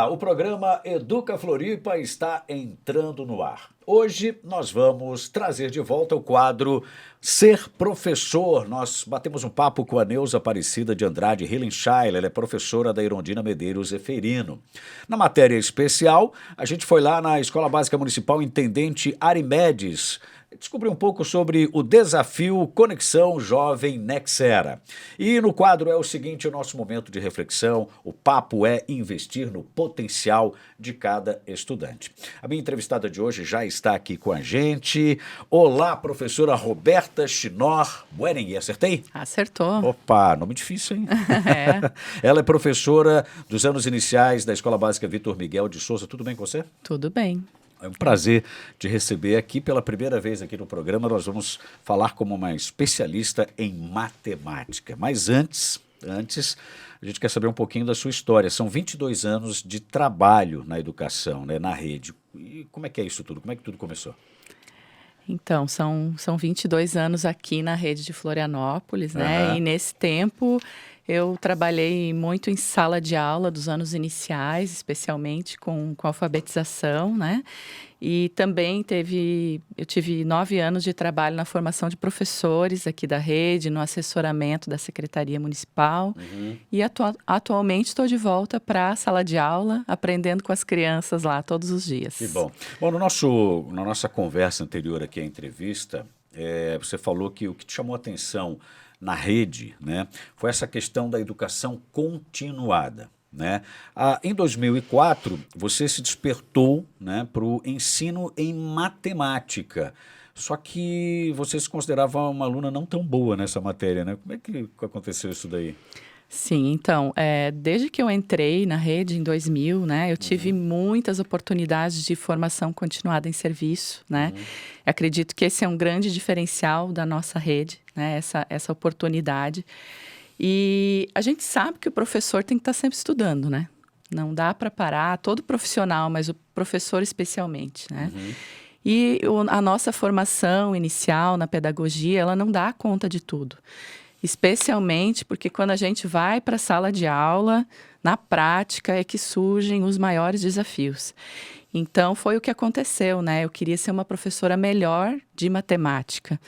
Olá, o programa Educa Floripa está entrando no ar. Hoje nós vamos trazer de volta o quadro Ser Professor. Nós batemos um papo com a Neuza Aparecida de Andrade Hillenscheiler, ela é professora da Irondina Medeiros Zeferino. Na matéria especial, a gente foi lá na Escola Básica Municipal Intendente Arimedes, descobrir um pouco sobre o desafio Conexão Jovem Nexera. E no quadro é o seguinte, o nosso momento de reflexão, o papo é investir no potencial de cada estudante. A minha entrevistada de hoje já está aqui com a gente. Olá, professora Roberta Chinor Buening, acertei? Acertou. Opa, nome difícil, hein? É. Ela é professora dos anos iniciais da Escola Básica Vitor Miguel de Souza. Tudo bem com você? Tudo bem. É um prazer te receber aqui pela primeira vez aqui no programa. Nós vamos falar como uma especialista em matemática. Mas antes, a gente quer saber um pouquinho da sua história. São 22 anos de trabalho na educação, né, na rede. E como é que é isso tudo? Como é que tudo começou? Então, são 22 anos aqui na rede de Florianópolis, né? Aham. E nesse tempo eu trabalhei muito em sala de aula dos anos iniciais, especialmente com alfabetização, né? E também eu tive 9 anos de trabalho na formação de professores aqui da rede, no assessoramento da Secretaria Municipal. E atualmente estou de volta para a sala de aula, aprendendo com as crianças lá todos os dias. Que bom. Bom, na nossa conversa anterior aqui à entrevista, você falou que o que te chamou a atenção na rede, né, foi essa questão da educação continuada. Né? Em 2004, você se despertou, né, para o ensino em matemática. Só que você se considerava uma aluna não tão boa nessa matéria, né? Como é que aconteceu isso daí? Sim, então, desde que eu entrei na rede em 2000, né, eu tive muitas oportunidades de formação continuada em serviço, né? Acredito que esse é um grande diferencial da nossa rede, né, essa oportunidade. E a gente sabe que o professor tem que estar sempre estudando, né? Não dá para parar, todo profissional, mas o professor especialmente, né? E a nossa formação inicial na pedagogia, ela não dá conta de tudo. Especialmente porque quando a gente vai para a sala de aula, na prática é que surgem os maiores desafios. Então, foi o que aconteceu, né? Eu queria ser uma professora melhor de matemática.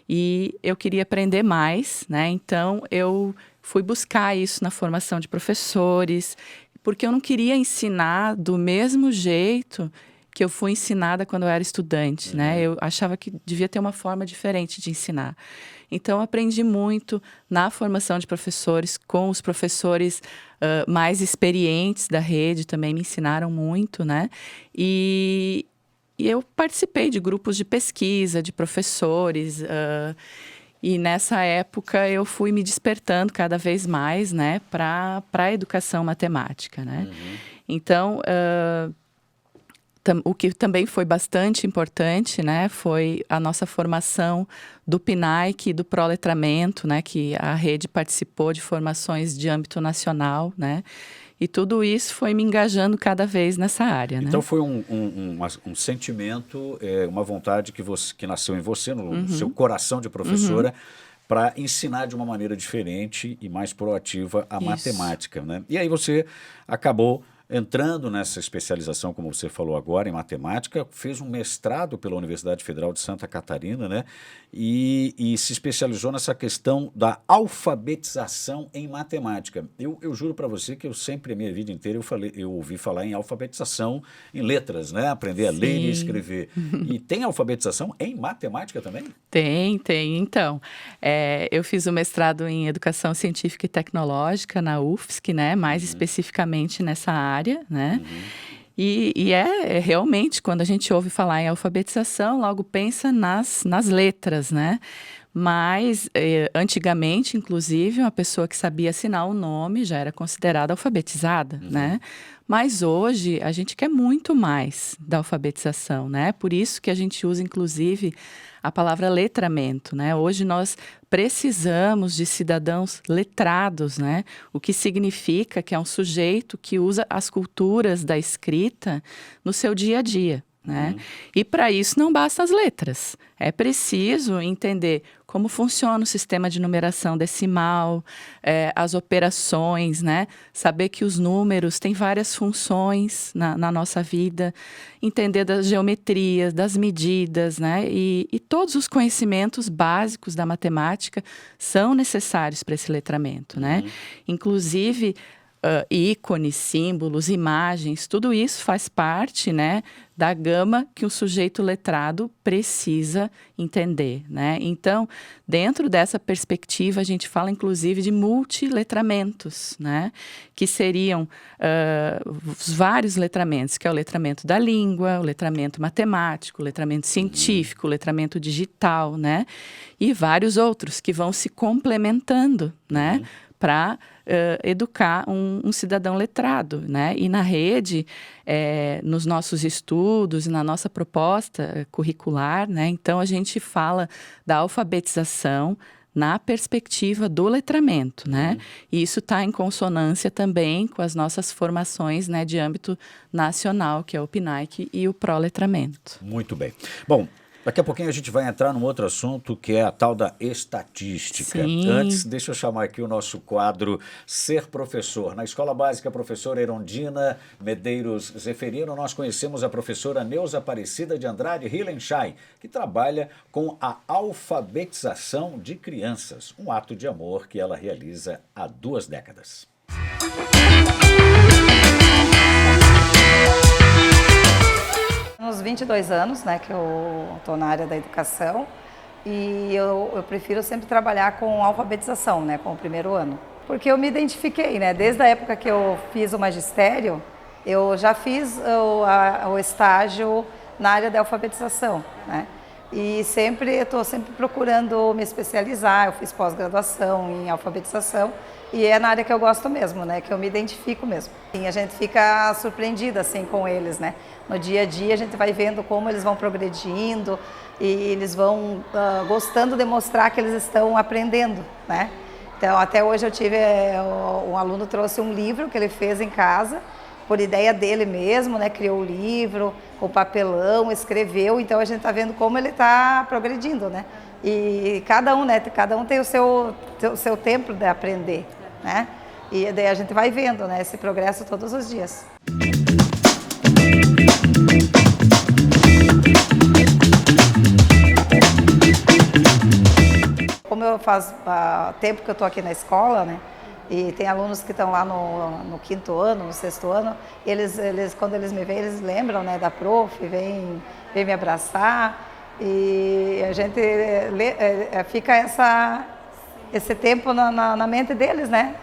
E eu queria aprender mais, né? Então, eu fui buscar isso na formação de professores, porque eu não queria ensinar do mesmo jeito que eu fui ensinada quando eu era estudante, né? Eu achava que devia ter uma forma diferente de ensinar. Então, eu aprendi muito na formação de professores, com os professores mais experientes da rede, também me ensinaram muito, né? E eu participei de grupos de pesquisa, de professores, e nessa época eu fui me despertando cada vez mais, né, para a educação matemática, né? Então, o que também foi bastante importante, né, foi a nossa formação do PNAEC e do Proletramento, né, que a rede participou de formações de âmbito nacional, né? E tudo isso foi me engajando cada vez nessa área, né? Então foi um sentimento, uma vontade que nasceu em você, no seu coração de professora, para ensinar de uma maneira diferente e mais proativa a Isso. matemática, né? E aí você acabou entrando nessa especialização, como você falou agora, em matemática, fez um mestrado pela Universidade Federal de Santa Catarina, né? E se especializou nessa questão da alfabetização em matemática. Eu juro para você que eu sempre, a minha vida inteira, eu ouvi falar em alfabetização em letras, né? Aprender a ler e escrever. E tem alfabetização em matemática também? Tem. Então, eu fiz o mestrado em Educação Científica e Tecnológica na UFSC, né? Mais especificamente nessa área, né? E realmente, quando a gente ouve falar em alfabetização, logo pensa nas letras, né? Mas, antigamente, inclusive, uma pessoa que sabia assinar o nome já era considerada alfabetizada, né? Mas hoje, a gente quer muito mais da alfabetização, né? Por isso que a gente usa, inclusive, a palavra letramento, né? Hoje nós precisamos de cidadãos letrados, né? O que significa que é um sujeito que usa as culturas da escrita no seu dia a dia. né? E para isso não basta as letras. É preciso entender como funciona o sistema de numeração decimal, as operações, né? Saber que os números têm várias funções na nossa vida, entender das geometrias, das medidas, né? E todos os conhecimentos básicos da matemática são necessários para esse letramento, né? Inclusive, ícones, símbolos, imagens, tudo isso faz parte, né, da gama que o sujeito letrado precisa entender, né? Então, dentro dessa perspectiva, a gente fala inclusive de multiletramentos, né? Que seriam os vários letramentos, que é o letramento da língua, o letramento matemático, o letramento científico, o letramento digital, né? E vários outros que vão se complementando, né? Para educar um cidadão letrado, né? E na rede, nos nossos estudos, na nossa proposta curricular, né? Então, a gente fala da alfabetização na perspectiva do letramento, né? E isso está em consonância também com as nossas formações, né, de âmbito nacional, que é o PNAE e o Proletramento. Muito bem. Bom, daqui a pouquinho a gente vai entrar num outro assunto que é a tal da estatística. Sim. Antes, deixa eu chamar aqui o nosso quadro Ser Professor. Na Escola Básica Professora Erondina Medeiros Zeferino, nós conhecemos a professora Neuza Aparecida de Andrade Hillenschein, que trabalha com a alfabetização de crianças, um ato de amor que ela realiza há 2 décadas. Uns 22 anos, né, que eu estou na área da educação e eu prefiro sempre trabalhar com alfabetização, né, com o primeiro ano. Porque eu me identifiquei, né, desde a época que eu fiz o magistério, eu já fiz o estágio na área da alfabetização, né, e estou sempre procurando me especializar. Eu fiz pós-graduação em alfabetização e é na área que eu gosto mesmo, né, que eu me identifico mesmo. E a gente fica surpreendida assim com eles, né? No dia a dia a gente vai vendo como eles vão progredindo e eles vão gostando de mostrar que eles estão aprendendo, né? Então, até hoje eu tive, um aluno trouxe um livro que ele fez em casa, por ideia dele mesmo, né? Criou o livro, o papelão, escreveu, então a gente está vendo como ele está progredindo, né? E cada um, né? Cada um tem o seu tempo de aprender, né? E daí a gente vai vendo, né, esse progresso todos os dias. Como eu faz tempo que eu estou aqui na escola, né, e tem alunos que estão lá no 5º ano, no 6º ano, eles quando eles me veem, eles lembram, né, da prof, vem me abraçar e a gente fica esse tempo na mente deles, né,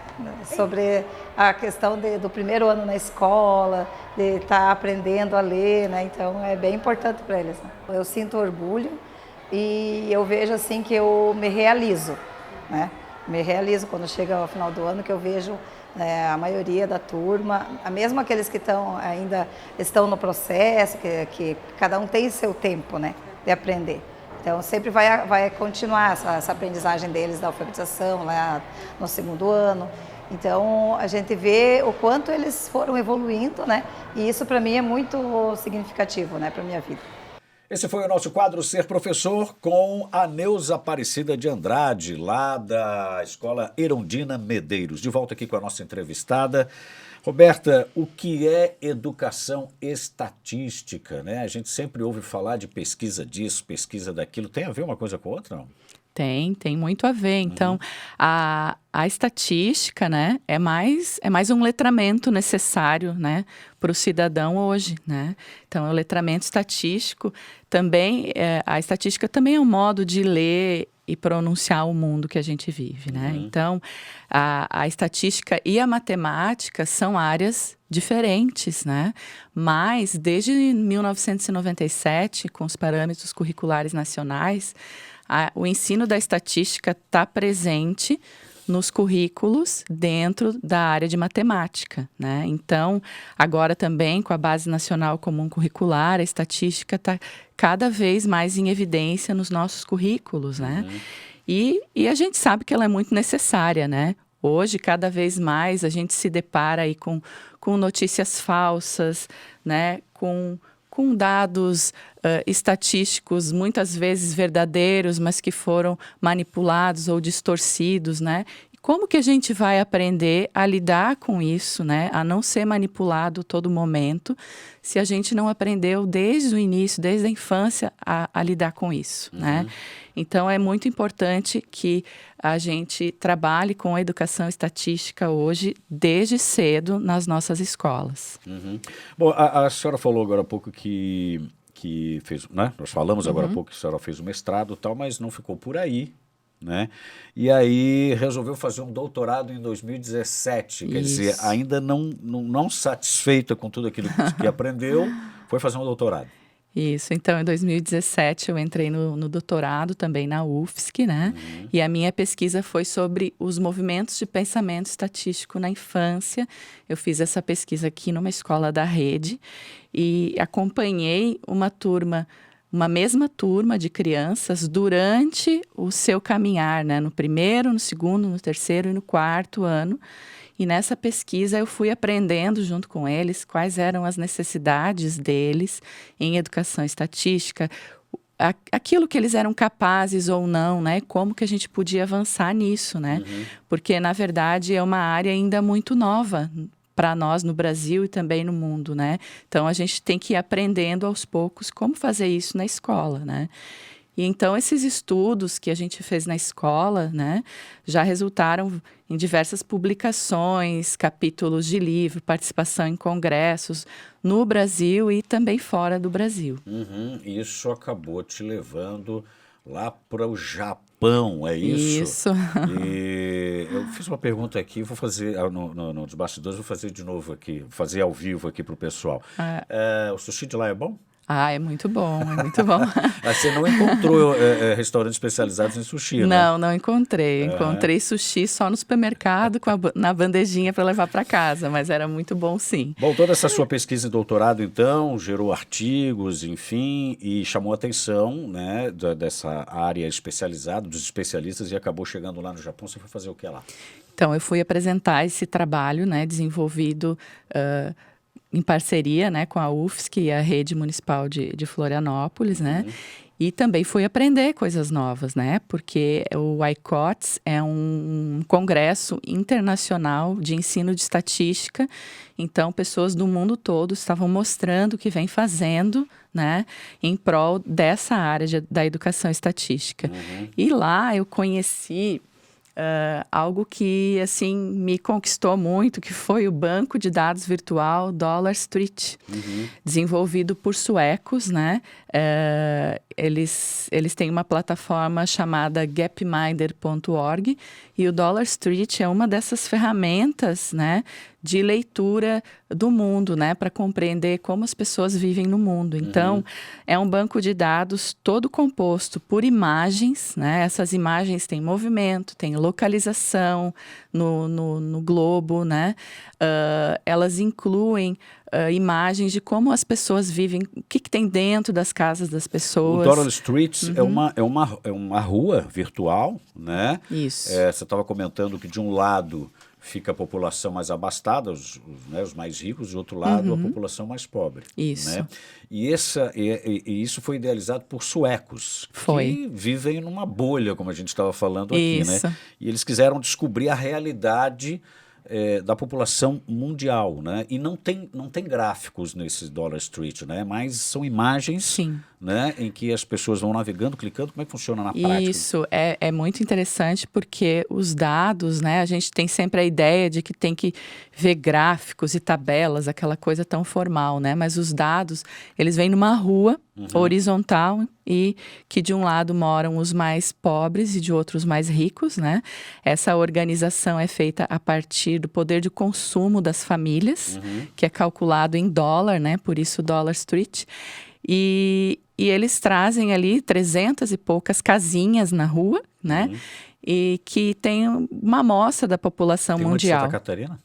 sobre a questão do primeiro ano na escola, de estar aprendendo a ler, né, então é bem importante para eles, né. Eu sinto orgulho e eu vejo assim que eu me realizo, né? Me realizo quando chega ao final do ano, que eu vejo a maioria da turma, mesmo aqueles que ainda estão no processo, que cada um tem seu tempo, né, de aprender. Então sempre vai continuar essa aprendizagem deles da alfabetização lá no 2º ano. Então a gente vê o quanto eles foram evoluindo, né? E isso para mim é muito significativo, né, para minha vida. Esse foi o nosso quadro Ser Professor com a Neuza Aparecida de Andrade, lá da Escola Erondina Medeiros. De volta aqui com a nossa entrevistada. Roberta, o que é educação estatística, né? A gente sempre ouve falar de pesquisa disso, pesquisa daquilo. Tem a ver uma coisa com a outra, não? Tem muito a ver. Então, a estatística, né, é mais um letramento necessário, né, para o cidadão hoje, né? Então, o letramento estatístico também, a estatística também é um modo de ler e pronunciar o mundo que a gente vive, né? Então, a estatística e a matemática são áreas diferentes, né? Mas, desde 1997, com os parâmetros curriculares nacionais, o ensino da estatística está presente nos currículos dentro da área de matemática, né? Então, agora também com a Base Nacional Comum Curricular, a estatística está cada vez mais em evidência nos nossos currículos, né? E a gente sabe que ela é muito necessária, né? Hoje, cada vez mais, a gente se depara aí com notícias falsas, né? Com com dados estatísticos muitas vezes verdadeiros, mas que foram manipulados ou distorcidos, né? Como que a gente vai aprender a lidar com isso, né? A não ser manipulado todo momento, se a gente não aprendeu desde o início, desde a infância, a lidar com isso, né? Então, é muito importante que a gente trabalhe com a educação estatística hoje, desde cedo, nas nossas escolas. Bom, a senhora falou agora há pouco que fez, né? Nós falamos agora há pouco que a senhora fez o mestrado e tal, mas não ficou por aí, né? E aí resolveu fazer um doutorado em 2017, quer dizer, ainda não satisfeita com tudo aquilo que aprendeu, foi fazer um doutorado. Isso, então em 2017 eu entrei no doutorado também na UFSC, né? E a minha pesquisa foi sobre os movimentos de pensamento estatístico na infância. Eu fiz essa pesquisa aqui numa escola da rede e acompanhei uma mesma turma de crianças durante o seu caminhar, né? No primeiro, no segundo, no terceiro e no quarto ano. E nessa pesquisa eu fui aprendendo junto com eles quais eram as necessidades deles em educação estatística, aquilo que eles eram capazes ou não, né? Como que a gente podia avançar nisso, né? Porque, na verdade, é uma área ainda muito nova para nós no Brasil e também no mundo, né? Então, a gente tem que ir aprendendo aos poucos como fazer isso na escola, né? E então, esses estudos que a gente fez na escola, né, já resultaram em diversas publicações, capítulos de livro, participação em congressos no Brasil e também fora do Brasil. Isso acabou te levando lá para o Japão, é isso? Isso. E eu fiz uma pergunta aqui, vou fazer nos bastidores, vou fazer de novo aqui, vou fazer ao vivo aqui para o pessoal. O sushi de lá é bom? Ah, é muito bom, é muito bom. Você não encontrou restaurantes especializados em sushi, né? Não encontrei. Encontrei sushi só no supermercado, na bandejinha para levar para casa, mas era muito bom, sim. Bom, toda essa sua pesquisa de doutorado, então, gerou artigos, enfim, e chamou a atenção, né, dessa área especializada, dos especialistas, e acabou chegando lá no Japão. Você foi fazer o que lá? Então, eu fui apresentar esse trabalho, né, desenvolvido em parceria, né, com a UFSC e a Rede Municipal de Florianópolis, né? E também fui aprender coisas novas, né? Porque o ICOTS é um congresso internacional de ensino de estatística. Então, pessoas do mundo todo estavam mostrando o que vem fazendo, né, em prol dessa área da educação estatística. E lá eu conheci algo que, assim, me conquistou muito, que foi o banco de dados virtual Dollar Street, desenvolvido por suecos, né? Eles têm uma plataforma chamada gapminder.org e o Dollar Street é uma dessas ferramentas, né, de leitura do mundo, né, para compreender como as pessoas vivem no mundo. Então, é um banco de dados todo composto por imagens, né? Essas imagens têm movimento, têm localização no globo, né? Elas incluem imagens de como as pessoas vivem, o que tem dentro das casas das pessoas. O Dollar Street é uma rua virtual, né? Isso. Você estava comentando que de um lado fica a população mais abastada, os mais ricos, do outro lado a população mais pobre. Isso. Né? E isso foi idealizado por suecos, que vivem numa bolha, como a gente estava falando aqui, né? E eles quiseram descobrir a realidade da população mundial, né? E não tem gráficos nesse Dollar Street, né? Mas são imagens, né, em que as pessoas vão navegando, clicando. Como é que funciona na prática? Isso, é muito interessante porque os dados, né? A gente tem sempre a ideia de que tem que ver gráficos e tabelas, aquela coisa tão formal, né? Mas os dados, eles vêm numa rua horizontal e que de um lado moram os mais pobres e de outros mais ricos, né? Essa organização é feita a partir do poder de consumo das famílias, que é calculado em dólar, né? Por isso Dollar Street. E eles trazem ali 300 e poucas casinhas na rua, né? E que tem uma amostra da população mundial. Tem uma de Santa Catarina?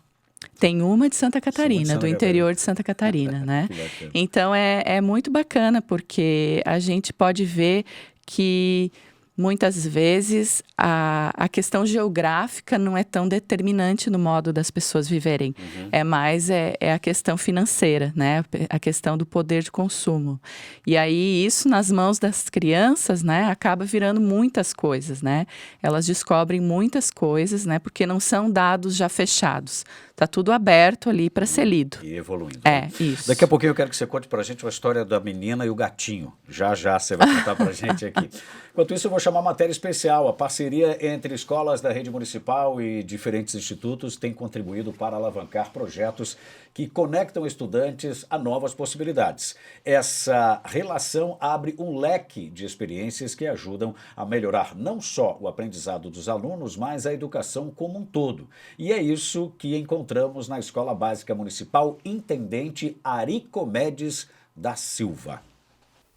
Tem uma de Santa Catarina, do interior de Santa Catarina, né? Então, é muito bacana, porque a gente pode ver que muitas vezes a questão geográfica não é tão determinante no modo das pessoas viverem. É mais a questão financeira, né? A questão do poder de consumo. E aí isso nas mãos das crianças, né, acaba virando muitas coisas, né? Elas descobrem muitas coisas, né? Porque não são dados já fechados. Tá tudo aberto ali para ser lido. E evoluindo. Isso. Daqui a pouquinho eu quero que você conte pra gente a história da menina e o gatinho. Já você vai contar pra gente aqui. Enquanto isso, eu vou chamar matéria especial. A parceria entre escolas da rede municipal e diferentes institutos tem contribuído para alavancar projetos que conectam estudantes a novas possibilidades. Essa relação abre um leque de experiências que ajudam a melhorar não só o aprendizado dos alunos, mas a educação como um todo. E é isso que encontramos na Escola Básica Municipal Intendente Aricomedes da Silva.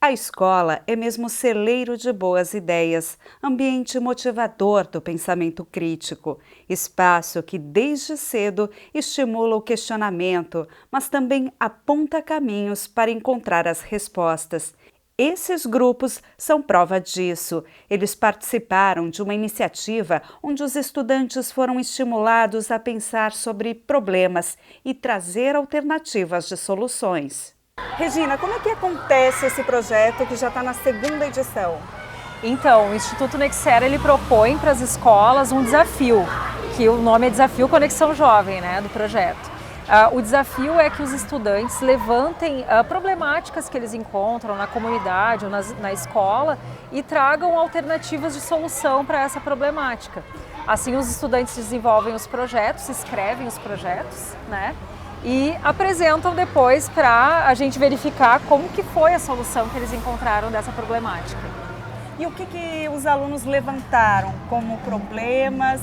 A escola é mesmo celeiro de boas ideias, ambiente motivador do pensamento crítico, espaço que desde cedo estimula o questionamento, mas também aponta caminhos para encontrar as respostas. Esses grupos são prova disso. Eles participaram de uma iniciativa onde os estudantes foram estimulados a pensar sobre problemas e trazer alternativas de soluções. Regina, como é que acontece esse projeto que já está na 2ª edição? Então, o Instituto Nexera, ele propõe para as escolas um desafio, que o nome é Desafio Conexão Jovem, né, do projeto. O desafio é que os estudantes levantem problemáticas que eles encontram na comunidade ou na escola e tragam alternativas de solução para essa problemática. Assim, os estudantes desenvolvem os projetos, escrevem os projetos, né? E apresentam depois para a gente verificar como que foi a solução que eles encontraram dessa problemática. E o que os alunos levantaram como problemas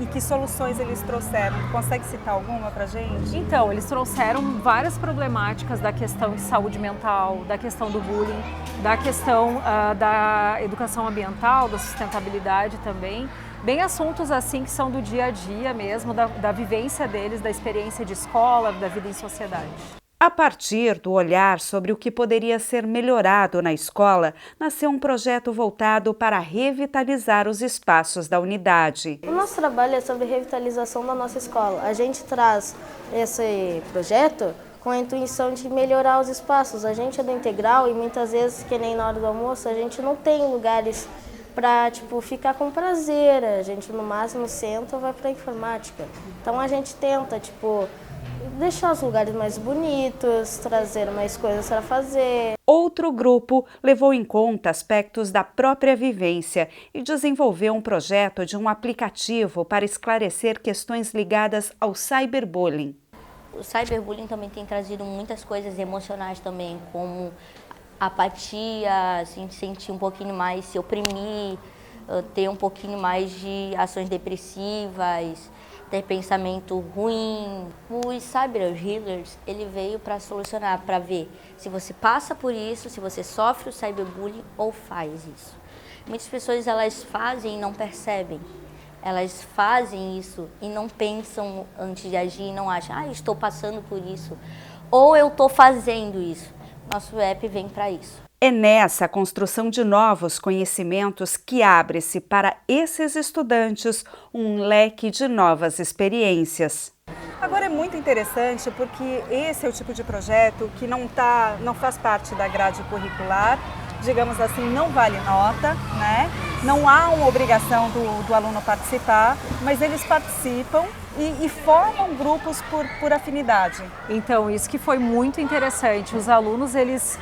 e que soluções eles trouxeram? Consegue citar alguma para a gente? Então, eles trouxeram várias problemáticas da questão de saúde mental, da questão do bullying, da questão da educação ambiental, da sustentabilidade também. Bem assuntos assim que são do dia a dia mesmo, da vivência deles, da experiência de escola, da vida em sociedade. A partir do olhar sobre o que poderia ser melhorado na escola, nasceu um projeto voltado para revitalizar os espaços da unidade. O nosso trabalho é sobre revitalização da nossa escola. A gente traz esse projeto com a intuição de melhorar os espaços. A gente é do integral e muitas vezes, que nem na hora do almoço, a gente não tem lugares para ficar com prazer. A gente no máximo senta ou vai para a informática. Então a gente tenta deixar os lugares mais bonitos, trazer mais coisas para fazer. Outro grupo levou em conta aspectos da própria vivência e desenvolveu um projeto de um aplicativo para esclarecer questões ligadas ao cyberbullying. O cyberbullying também tem trazido muitas coisas emocionais também, como apatia, assim, sentir um pouquinho mais, se oprimir, ter um pouquinho mais de ações depressivas, ter pensamento ruim. Os cyber healers, ele veio para solucionar, para ver se você passa por isso, se você sofre o cyberbullying ou faz isso. Muitas pessoas, elas fazem e não percebem. Elas fazem isso e não pensam antes de agir, não acham, estou passando por isso, ou eu estou fazendo isso. Nosso app vem para isso. É nessa construção de novos conhecimentos que abre-se para esses estudantes um leque de novas experiências. Agora é muito interessante porque esse é o tipo de projeto que não faz parte da grade curricular, digamos assim, não vale nota, né? Não há uma obrigação do aluno participar, mas eles participam e formam grupos por afinidade. Então, isso que foi muito interessante. Os alunos, eles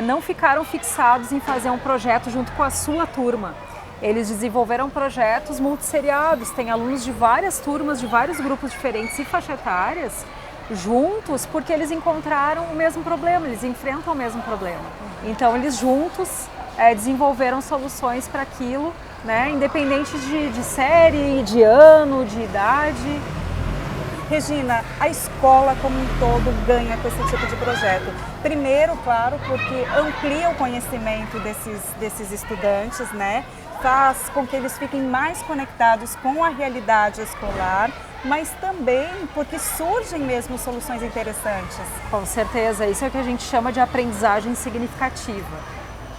não ficaram fixados em fazer um projeto junto com a sua turma. Eles desenvolveram projetos multisseriados, tem alunos de várias turmas, de vários grupos diferentes e faixa etárias, juntos, porque eles encontraram o mesmo problema, eles enfrentam o mesmo problema. Então, eles juntos desenvolveram soluções para aquilo, né, independente de série, de ano, de idade. Regina, a escola como um todo ganha com esse tipo de projeto. Primeiro, claro, porque amplia o conhecimento desses estudantes, né? Faz com que eles fiquem mais conectados com a realidade escolar, mas também porque surgem mesmo soluções interessantes. Com certeza, isso é o que a gente chama de aprendizagem significativa,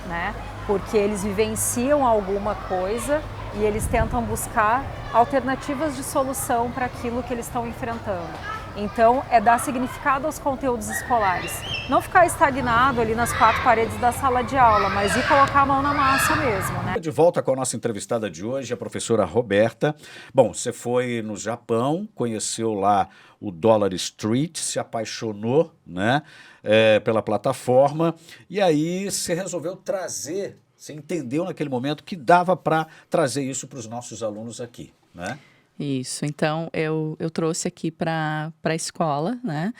né? porque eles vivenciam alguma coisa e eles tentam buscar alternativas de solução para aquilo que eles estão enfrentando. Então, é dar significado aos conteúdos escolares. Não ficar estagnado ali nas 4 paredes da sala de aula, mas ir colocar a mão na massa mesmo, né? De volta com a nossa entrevistada de hoje, a professora Roberta. Bom, você foi no Japão, conheceu lá o Dollar Street, se apaixonou, né, pela plataforma, e aí você resolveu trazer, você entendeu naquele momento que dava para trazer isso para os nossos alunos aqui, né? Isso, então eu trouxe aqui para a escola, né?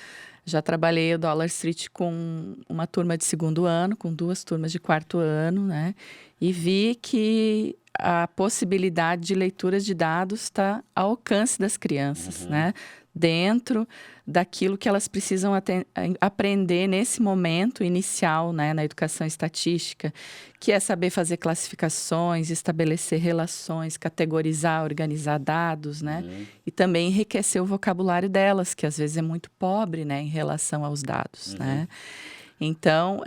Já trabalhei o Dollar Street com uma turma de 2º ano, com 2 turmas de 4º ano, né? E vi que a possibilidade de leitura de dados está ao alcance das crianças, né? Dentro daquilo que elas precisam aprender nesse momento inicial, né, na educação estatística, que é saber fazer classificações, estabelecer relações, categorizar, organizar dados, né, e também enriquecer o vocabulário delas, que às vezes é muito pobre, né, em relação aos dados, né. Então,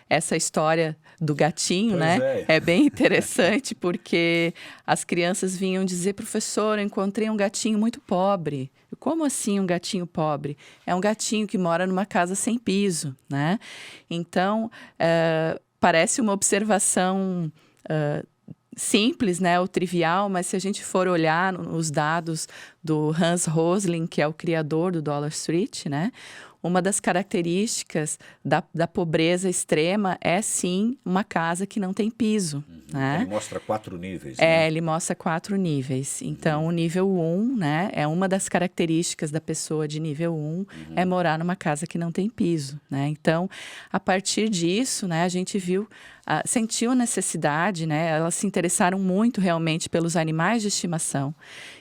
essa história do gatinho, né, é bem interessante, porque as crianças vinham dizer, professor, eu encontrei um gatinho muito pobre. Como assim um gatinho pobre? É um gatinho que mora numa casa sem piso, né? Então, parece uma observação simples, né, ou trivial, mas se a gente for olhar os dados do Hans Rosling, que é o criador do Dollar Street, né, uma das características da pobreza extrema é, sim, uma casa que não tem piso. Né? Ele mostra 4 níveis. Né? Ele mostra 4 níveis. Então, o nível 1, né, é uma das características da pessoa de nível 1, é morar numa casa que não tem piso. Né? Então, a partir disso, né, a gente viu, sentiu a necessidade, né, elas se interessaram muito realmente pelos animais de estimação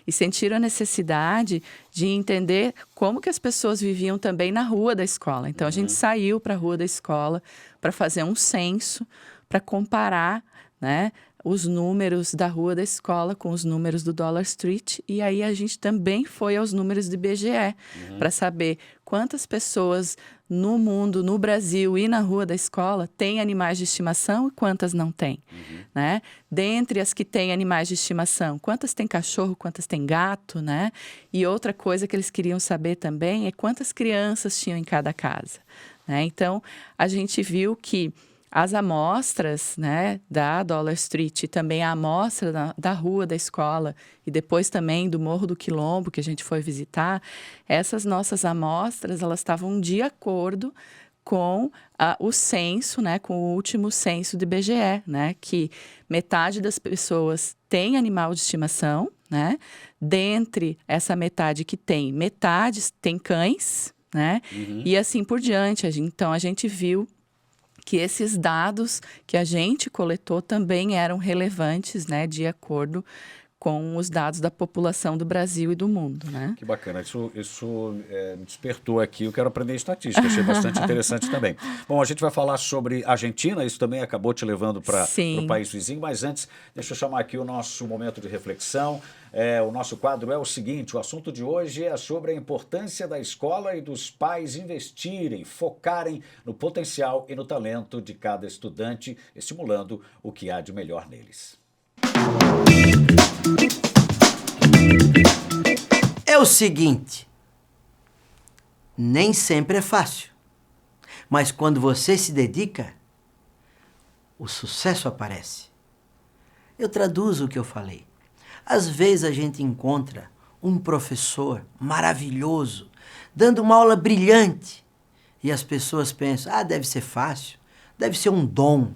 e sentiram a necessidade de entender como que as pessoas viviam também na rua da escola. Então, a gente saiu para a rua da escola para fazer um censo, para comparar, né, os números da rua da escola com os números do Dollar Street, e aí a gente também foi aos números do IBGE para saber quantas pessoas no mundo, no Brasil e na rua da escola têm animais de estimação e quantas não têm, né? Dentre as que têm animais de estimação, quantas têm cachorro, quantas têm gato, né? E outra coisa que eles queriam saber também é quantas crianças tinham em cada casa, né? Então, a gente viu que as amostras, né, da Dollar Street e também a amostra da rua da escola e depois também do Morro do Quilombo, que a gente foi visitar, essas nossas amostras, elas estavam de acordo com o censo, né, com o último censo do IBGE, né, que metade das pessoas tem animal de estimação, né, dentre essa metade que tem, metade tem cães, né, e assim por diante. Então, a gente viu que esses dados que a gente coletou também eram relevantes, né, de acordo com os dados da população do Brasil e do mundo, né? Que bacana, isso me despertou aqui, eu quero aprender estatística, achei bastante interessante também. Bom, a gente vai falar sobre Argentina, isso também acabou te levando para o país vizinho, mas antes, deixa eu chamar aqui o nosso momento de reflexão. O nosso quadro é o seguinte, o assunto de hoje é sobre a importância da escola e dos pais investirem, focarem no potencial e no talento de cada estudante, estimulando o que há de melhor neles. É o seguinte, nem sempre é fácil, mas quando você se dedica, o sucesso aparece. Eu traduzo o que eu falei. Às vezes a gente encontra um professor maravilhoso, dando uma aula brilhante, e as pessoas pensam, deve ser fácil, deve ser um dom.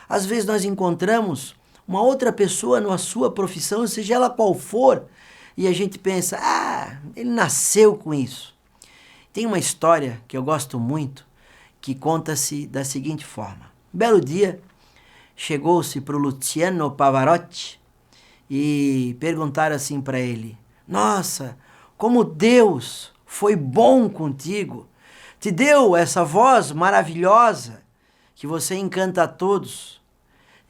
Às vezes nós encontramos uma outra pessoa na sua profissão, seja ela qual for, e a gente pensa, ele nasceu com isso. Tem uma história que eu gosto muito, que conta-se da seguinte forma. Um belo dia, chegou-se para o Luciano Pavarotti e perguntaram assim para ele, nossa, como Deus foi bom contigo, te deu essa voz maravilhosa que você encanta a todos.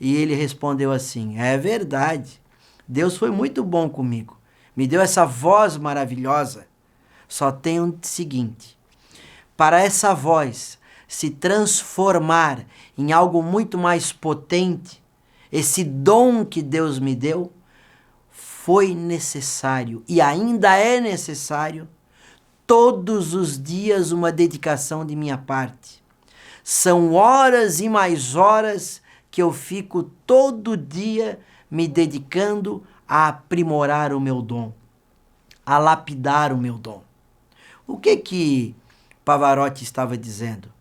E ele respondeu assim, é verdade, Deus foi muito bom comigo, me deu essa voz maravilhosa, só tem o seguinte, para essa voz se transformar em algo muito mais potente, esse dom que Deus me deu, foi necessário e ainda é necessário todos os dias uma dedicação de minha parte. São horas e mais horas que eu fico todo dia me dedicando a aprimorar o meu dom, a lapidar o meu dom. O que Pavarotti estava dizendo?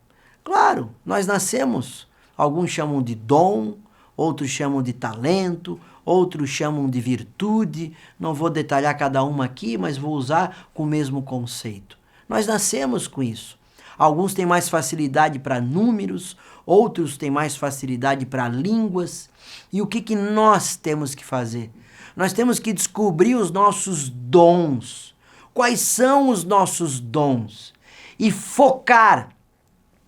Claro, nós nascemos, alguns chamam de dom, outros chamam de talento, outros chamam de virtude. Não vou detalhar cada uma aqui, mas vou usar com o mesmo conceito. Nós nascemos com isso. Alguns têm mais facilidade para números, outros têm mais facilidade para línguas. E o que nós temos que fazer? Nós temos que descobrir os nossos dons. Quais são os nossos dons? E focar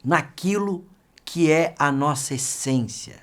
naquilo que é a nossa essência.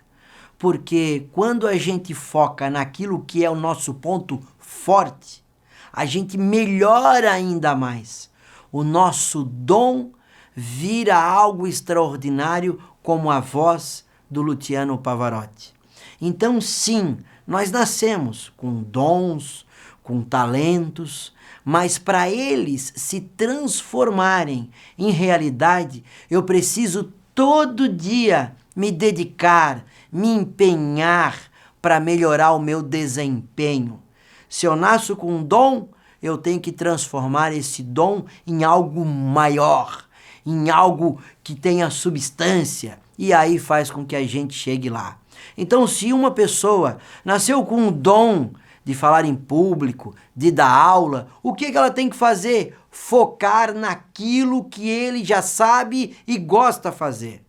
Porque quando a gente foca naquilo que é o nosso ponto forte, a gente melhora ainda mais. O nosso dom vira algo extraordinário, como a voz do Luciano Pavarotti. Então, sim, nós nascemos com dons, com talentos, mas para eles se transformarem em realidade, eu preciso todo dia me dedicar, me empenhar para melhorar o meu desempenho. Se eu nasço com um dom, eu tenho que transformar esse dom em algo maior, em algo que tenha substância, e aí faz com que a gente chegue lá. Então, se uma pessoa nasceu com um dom de falar em público, de dar aula, o que ela tem que fazer? Focar naquilo que ele já sabe e gosta de fazer.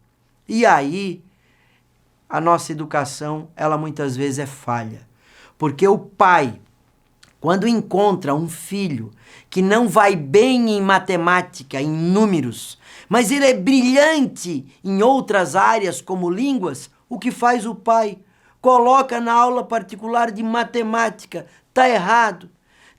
E aí, a nossa educação, ela muitas vezes é falha. Porque o pai, quando encontra um filho que não vai bem em matemática, em números, mas ele é brilhante em outras áreas como línguas, o que faz o pai? Coloca na aula particular de matemática. Está errado.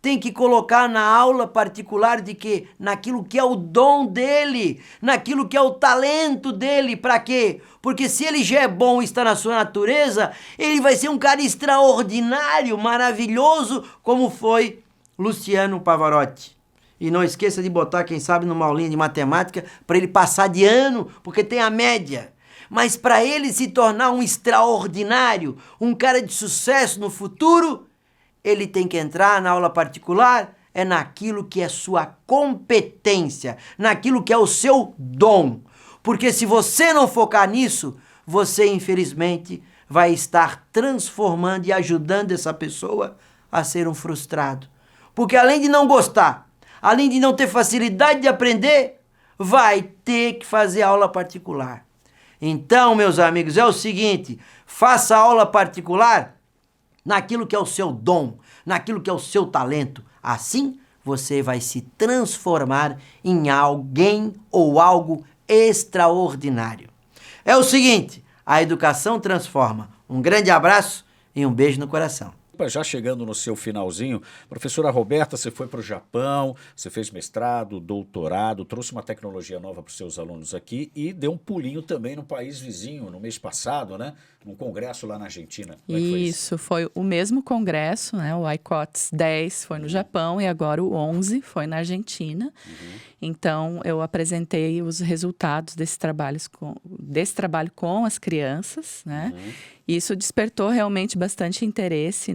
Tem que colocar na aula particular de quê? Naquilo que é o dom dele, naquilo que é o talento dele. Para quê? Porque se ele já é bom e está na sua natureza, ele vai ser um cara extraordinário, maravilhoso, como foi Luciano Pavarotti. E não esqueça de botar, quem sabe, numa aulinha de matemática, para ele passar de ano, porque tem a média. Mas para ele se tornar um extraordinário, um cara de sucesso no futuro, ele tem que entrar na aula particular, é naquilo que é sua competência, naquilo que é o seu dom. Porque se você não focar nisso, você infelizmente vai estar transformando e ajudando essa pessoa a ser um frustrado. Porque além de não gostar, além de não ter facilidade de aprender, vai ter que fazer aula particular. Então, meus amigos, é o seguinte, faça aula particular naquilo que é o seu dom, naquilo que é o seu talento. Assim, você vai se transformar em alguém ou algo extraordinário. É o seguinte, a educação transforma. Um grande abraço e um beijo no coração. Já chegando no seu finalzinho, professora Roberta, você foi para o Japão, você fez mestrado, doutorado, trouxe uma tecnologia nova para os seus alunos aqui e deu um pulinho também no país vizinho, no mês passado, né? Num congresso lá na Argentina. Como é que foi isso? Foi o mesmo congresso, né? O ICOTS 10 foi no Japão e agora o 11 foi na Argentina. Então, eu apresentei os resultados desse trabalho com as crianças, né? Isso despertou realmente bastante interesse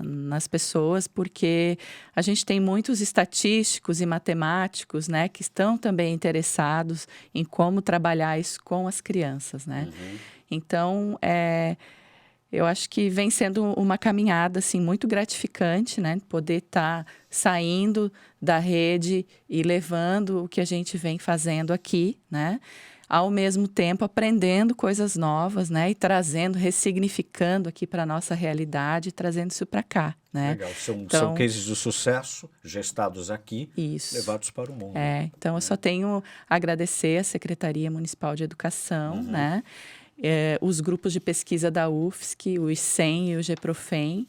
nas pessoas, porque a gente tem muitos estatísticos e matemáticos, né, que estão também interessados em como trabalhar isso com as crianças, né? Então, eu acho que vem sendo uma caminhada assim, muito gratificante, né? Poder estar saindo da rede e levando o que a gente vem fazendo aqui, né? Ao mesmo tempo aprendendo coisas novas, né? E trazendo, ressignificando aqui para a nossa realidade, trazendo isso para cá, né? Legal, são cases de sucesso gestados aqui, levados para o mundo. Então eu só tenho a agradecer à Secretaria Municipal de Educação, né? Os grupos de pesquisa da UFSC, o ICEM e o GPROFEM,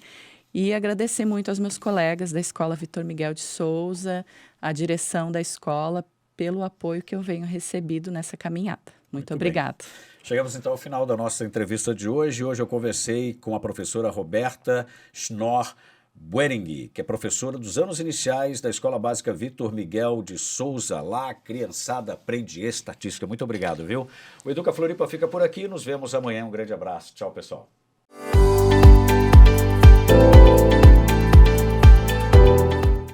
e agradecer muito aos meus colegas da Escola Vitor Miguel de Souza, a direção da escola, pelo apoio que eu venho recebido nessa caminhada. Muito bem. obrigada. Chegamos então ao final da nossa entrevista de hoje. Hoje eu conversei com a professora Roberta Schnorr Buering, que é professora dos anos iniciais da Escola Básica Vitor Miguel de Souza. Lá a criançada aprende estatística. Muito obrigado, viu? O Educa Floripa fica por aqui. Nos vemos amanhã. Um grande abraço. Tchau, pessoal.